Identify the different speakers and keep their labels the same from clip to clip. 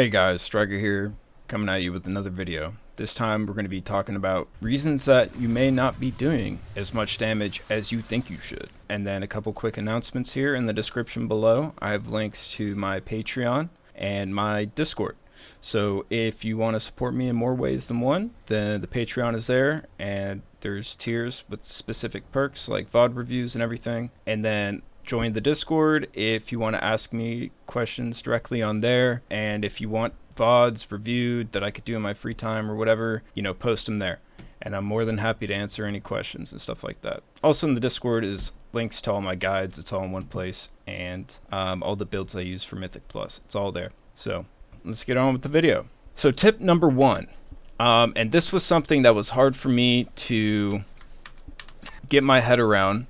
Speaker 1: Hey guys, Striker here, coming at you with another video. This time we're going to be talking about reasons that you may not be doing as much damage as you think you should. And then a couple quick announcements here in the description below. I have links to my Patreon and my Discord. So if you want to support me in more ways than one, then the Patreon is there, and there's tiers with specific perks like VOD reviews and everything. And then join the Discord if you want to ask me questions directly on there, and if you want VODs reviewed that I could do in my free time or whatever, post them there, and I'm more than happy to answer any questions and stuff like that. Also in the Discord is links to all my guides. It's all in one place, and all the builds I use for Mythic Plus, it's all there. So let's get on with the video. So tip number one, and this was something that was hard for me to get my head around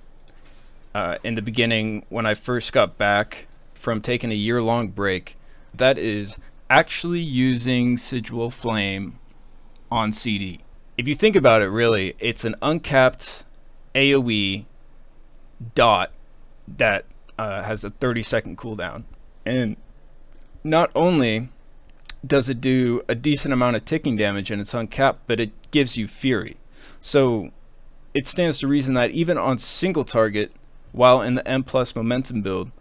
Speaker 1: in the beginning when I first got back from taking a year-long break. That is actually using Sigil of Flame on CD. If you think about it, really, it's an uncapped AoE dot that has a 30-second cooldown. And not only does it do a decent amount of ticking damage and it's uncapped, but it gives you Fury. So it stands to reason that even on single target, while in the M+ momentum build,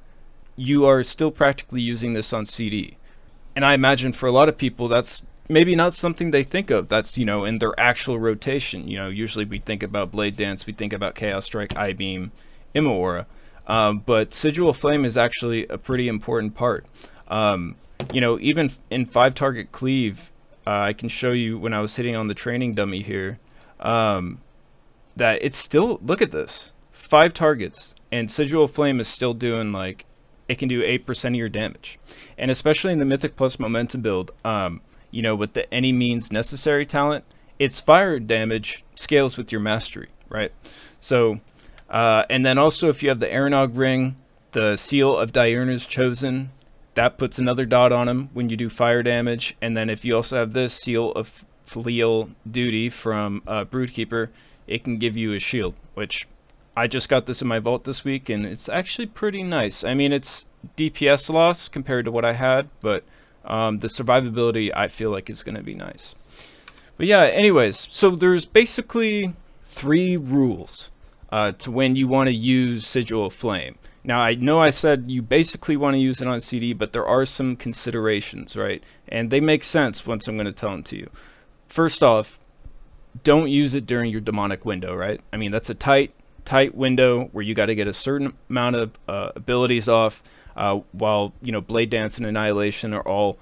Speaker 1: you are still practically using this on CD. And I imagine for a lot of people that's maybe not something they think of. That's, in their actual rotation. Usually we think about Blade Dance, we think about Chaos Strike, I-Beam, Immo Aura. But Sigil of Flame is actually a pretty important part. Even in 5-target cleave, I can show you when I was hitting on the training dummy here, that it's still, look at this, 5 targets. And Sigil of Flame is still doing, it can do 8% of your damage. And especially in the Mythic Plus Momentum build, with the Any Means Necessary talent, its fire damage scales with your mastery, right? So, and then also if you have the Aranog Ring, the Seal of Diurna's Chosen, that puts another dot on him when you do fire damage. And then if you also have this Seal of Filial Duty from Broodkeeper, it can give you a shield, which I just got this in my vault this week, and it's actually pretty nice. I mean, it's DPS loss compared to what I had, but the survivability I feel like is going to be nice. But yeah, anyways, so there's basically 3 rules to when you want to use Sigil of Flame. Now, I know I said you basically want to use it on CD, but there are some considerations, right? And they make sense once I'm going to tell them to you. First off, don't use it during your demonic window, right? I mean, that's a tight window where you got to get a certain amount of abilities off, while Blade Dance and Annihilation are all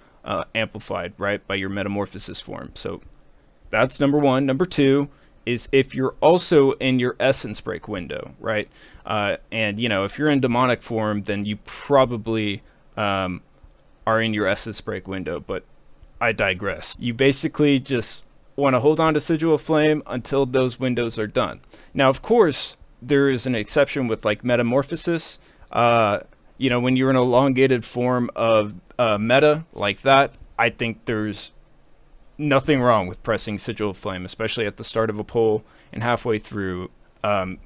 Speaker 1: amplified, right, by your Metamorphosis form. So that's number 1. Number 2 is if you're also in your Essence Break window, right, and if you're in demonic form, then you probably are in your Essence Break window, but I digress. You basically just want to hold on to Sigil of Flame until those windows are done. Now, of course, there is an exception with Metamorphosis. When you're in an elongated form of meta like that, I think there's nothing wrong with pressing Sigil of Flame, especially at the start of a pull and halfway through. And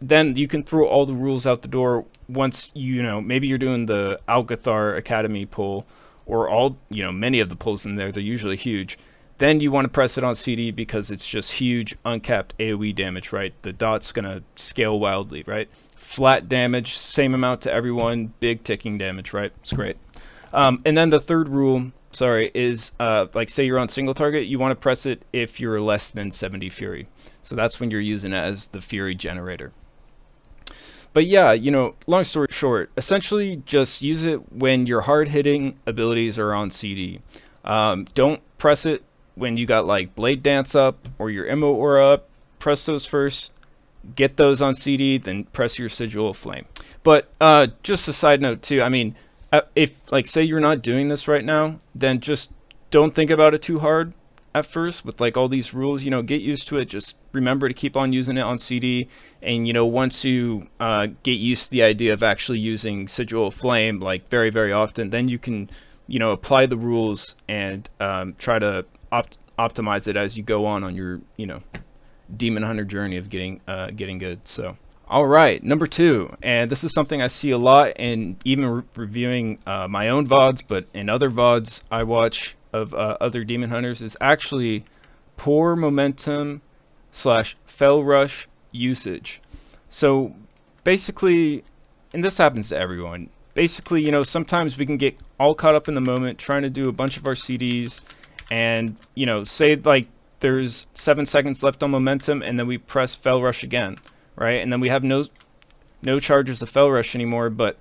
Speaker 1: then you can throw all the rules out the door once maybe you're doing the Algathar Academy pull, or many of the pulls in there. They're usually huge. Then you want to press it on CD because it's just huge, uncapped AoE damage, right? The dot's going to scale wildly, right? Flat damage, same amount to everyone, big ticking damage, right? It's great. And then the third rule, is say you're on single target, you want to press it if you're less than 70 Fury. So that's when you're using it as the Fury generator. But yeah, long story short, essentially just use it when your hard-hitting abilities are on CD. Don't press it when you got Blade Dance up or your Immo Aura up. Press those first, get those on CD, then press your Sigil of Flame. But just a side note too, I mean, if say you're not doing this right now, then just don't think about it too hard at first with all these rules. Get used to it. Just remember to keep on using it on CD, and once you get used to the idea of actually using Sigil of Flame very, very often, then you can apply the rules and try to optimize it as you go on your Demon Hunter journey of getting good. So Alright, number 2, and this is something I see a lot in even reviewing my own VODs, but in other VODs I watch of other Demon Hunters, is actually poor momentum slash fel rush usage. So basically, and this happens to everyone, basically, you know, sometimes we can get all caught up in the moment trying to do a bunch of our CDs, and, you know, say like there's 7 seconds left on momentum, and then we press fel rush again. Right, and then we have no charges of fel rush anymore, but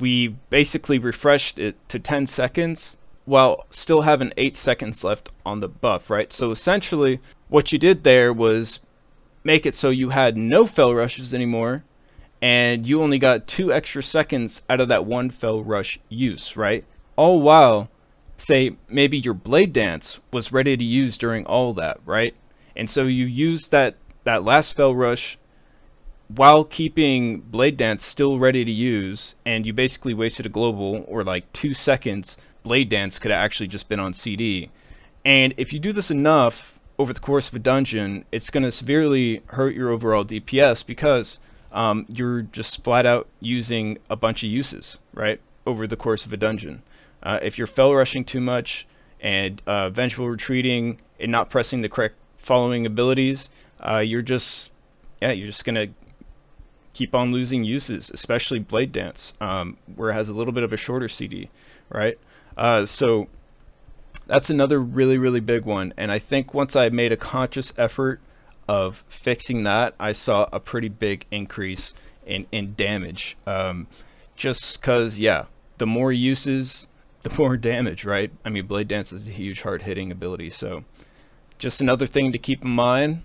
Speaker 1: we basically refreshed it to 10 seconds while still having 8 seconds left on the buff, right? So essentially what you did there was make it so you had no fel rushes anymore, and you only got 2 extra seconds out of that 1 fel rush use, right? All while, say, maybe your blade dance was ready to use during all that, right? And so you used that last fel rush while keeping Blade Dance still ready to use, and you basically wasted a global, or like 2 seconds. Blade Dance could have actually just been on CD. And if you do this enough over the course of a dungeon, it's going to severely hurt your overall DPS, because you're just flat out using a bunch of uses, right, over the course of a dungeon. If you're fel rushing too much and vengeful retreating and not pressing the correct following abilities, you're just going to keep on losing uses, especially Blade Dance, where it has a little bit of a shorter CD, right? So that's another really big one, and I think once I made a conscious effort of fixing that, I saw a pretty big increase in damage. Just because, yeah, the more uses, the more damage, right? I mean, Blade Dance is a huge hard-hitting ability, so just another thing to keep in mind.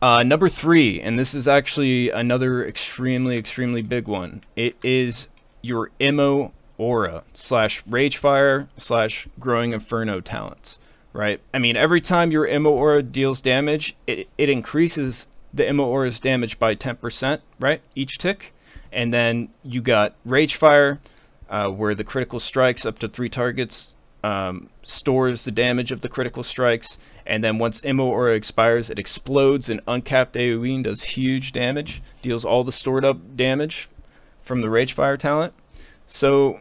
Speaker 1: Number 3, and this is actually another extremely big one. It is your Immo aura slash Ragefire slash Growing Inferno talents, right? I mean, every time your Immo aura deals damage, it increases the Immo aura's damage by 10%, right? Each tick. And then you got Ragefire, where the critical strikes up to 3 targets stores the damage of the critical strikes, and then once Immo aura expires, it explodes in uncapped AoE and does huge damage, deals all the stored up damage from the Ragefire talent. So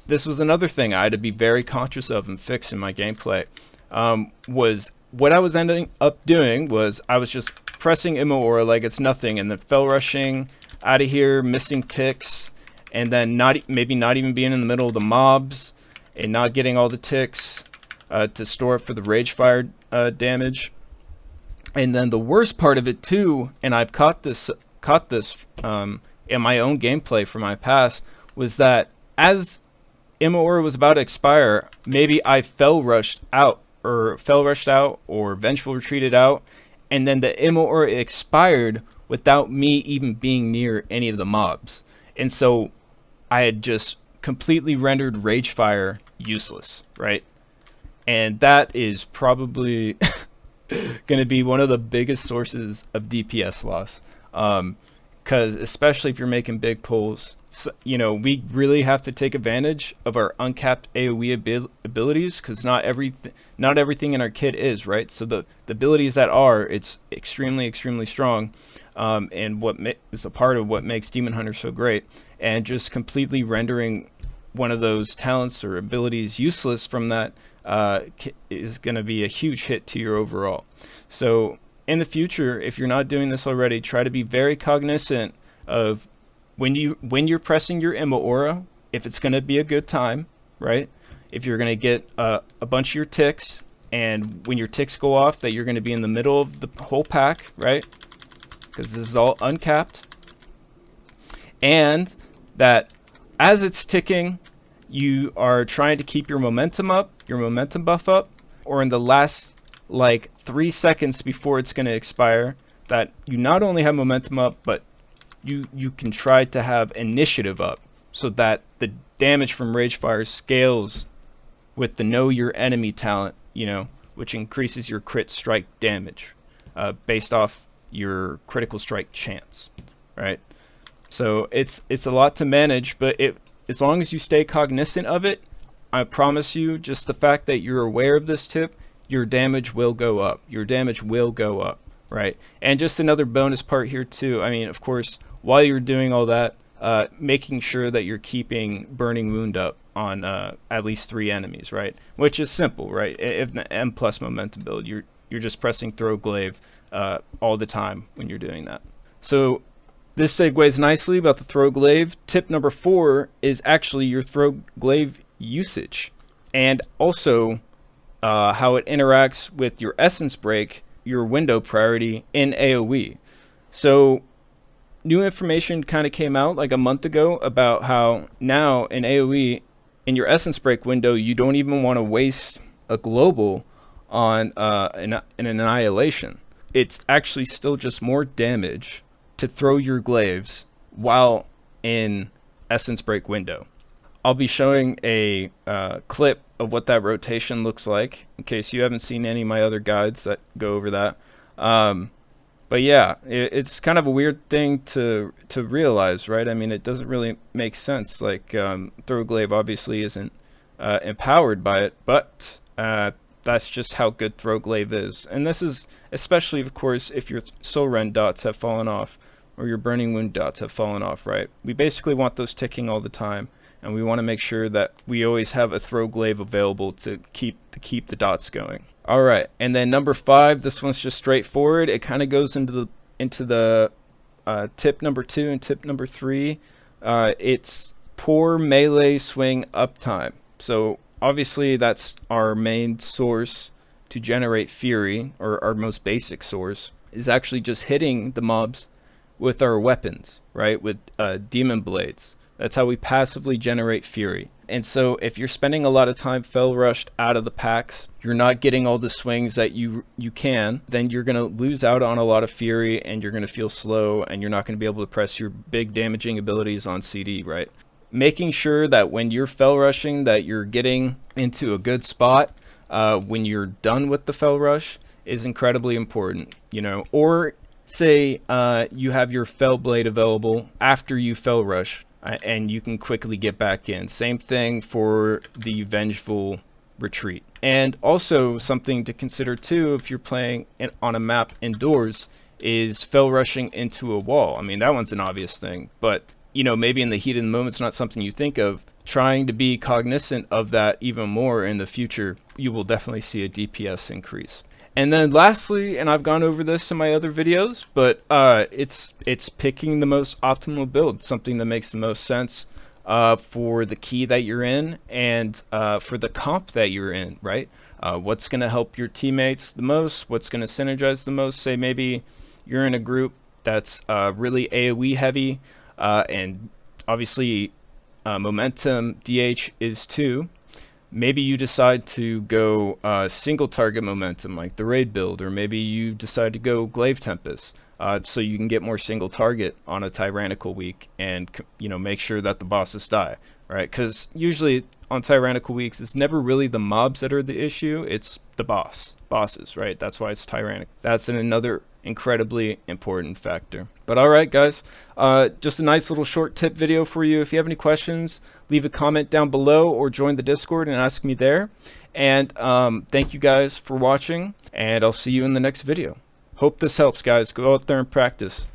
Speaker 1: this was another thing I had to be very conscious of and fix in my gameplay. Was what I was ending up doing was I was just pressing Immo aura like it's nothing, and then fel rushing out of here, missing ticks, and then maybe not even being in the middle of the mobs, and not getting all the ticks to store up for the Ragefire damage. And then the worst part of it too, and I've caught this in my own gameplay from my past, was that as Immo aura was about to expire, maybe I fel rushed out or vengeful retreated out, and then the Immo aura expired without me even being near any of the mobs. And so I had just completely rendered Ragefire useless, right? And that is probably going to be one of the biggest sources of DPS loss, because especially if you're making big pulls, so, you know, we really have to take advantage of our uncapped AoE abilities, because not everything in our kit is, right? So the abilities that are, it's extremely strong, and what is a part of what makes Demon Hunter so great. And just completely rendering one of those talents or abilities useless from that is going to be a huge hit to your overall. So in the future, if you're not doing this already, try to be very cognizant of when you're pressing your Immo aura, if it's going to be a good time, right? If you're going to get a bunch of your ticks, and when your ticks go off, that you're going to be in the middle of the whole pack, right? Because this is all uncapped. And that as it's ticking, you are trying to keep your momentum up, your momentum buff up, or in the last like 3 seconds before it's going to expire, that you not only have momentum up, but you can try to have initiative up, so that the damage from Ragefire scales with the Know Your Enemy talent, you know, which increases your crit strike damage based off your critical strike chance, right? So it's a lot to manage, but as long as you stay cognizant of it, I promise you, just the fact that you're aware of this tip, your damage will go up. Your damage will go up, right? And just another bonus part here too, I mean, of course, while you're doing all that, making sure that you're keeping Burning Wound up on at least 3 enemies, right? Which is simple, right? If the M plus momentum build, you're just pressing throw glaive all the time when you're doing that. So this segues nicely about the throw glaive. Tip number 4 is actually your throw glaive usage, and also how it interacts with your essence break, your window priority in AoE. So new information kind of came out like a month ago about how now in AoE, in your essence break window, you don't even want to waste a global on an annihilation. It's actually still just more damage to throw your glaives while in essence break window. I'll be showing a clip of what that rotation looks like in case you haven't seen any of my other guides that go over that. But yeah, it's kind of a weird thing to realize, right? I mean, it doesn't really make sense. Like, throw glaive obviously isn't empowered by it, but that's just how good throw glaive is. And this is especially, of course, if your soul rend dots have fallen off or your burning wound dots have fallen off, right? We basically want those ticking all the time, and we want to make sure that we always have a throw glaive available to keep the dots going. All right, and then number 5, this one's just straightforward. It kind of goes into the tip number 2 and tip number 3. It's poor melee swing uptime. So obviously that's our main source to generate fury, or our most basic source, is actually just hitting the mobs with our weapons, right? With demon blades. That's how we passively generate fury. And so if you're spending a lot of time fell rushed out of the packs, you're not getting all the swings that you can, then you're going to lose out on a lot of fury, and you're going to feel slow, and you're not going to be able to press your big damaging abilities on CD, right? Making sure that when you're fell rushing that you're getting into a good spot when you're done with the fell rush is incredibly important, you know. Or say you have your fell blade available after you fell rush, and you can quickly get back in. Same thing for the vengeful retreat. And also something to consider too, if you're playing on a map indoors, is fell rushing into a wall. I mean, that one's an obvious thing, but you know, maybe in the heat of the moment it's not something you think of. Trying to be cognizant of that even more in the future, you will definitely see a DPS increase. And then lastly, and I've gone over this in my other videos, but it's picking the most optimal build, something that makes the most sense for the key that you're in, and for the comp that you're in, right? What's going to help your teammates the most? What's going to synergize the most? Say maybe you're in a group that's really AoE heavy, and obviously momentum DH is 2. Maybe you decide to go single target momentum like the raid build, or maybe you decide to go Glaive Tempest, so you can get more single target on a tyrannical week, and you know, make sure that the bosses die, right? Because usually on tyrannical weeks it's never really the mobs that are the issue, it's the bosses, right? That's why it's tyrannical. That's another incredibly important factor. But alright guys, just a nice little short tip video for you. If you have any questions, leave a comment down below or join the Discord and ask me there. And thank you guys for watching, and I'll see you in the next video. Hope this helps, guys. Go out there and practice.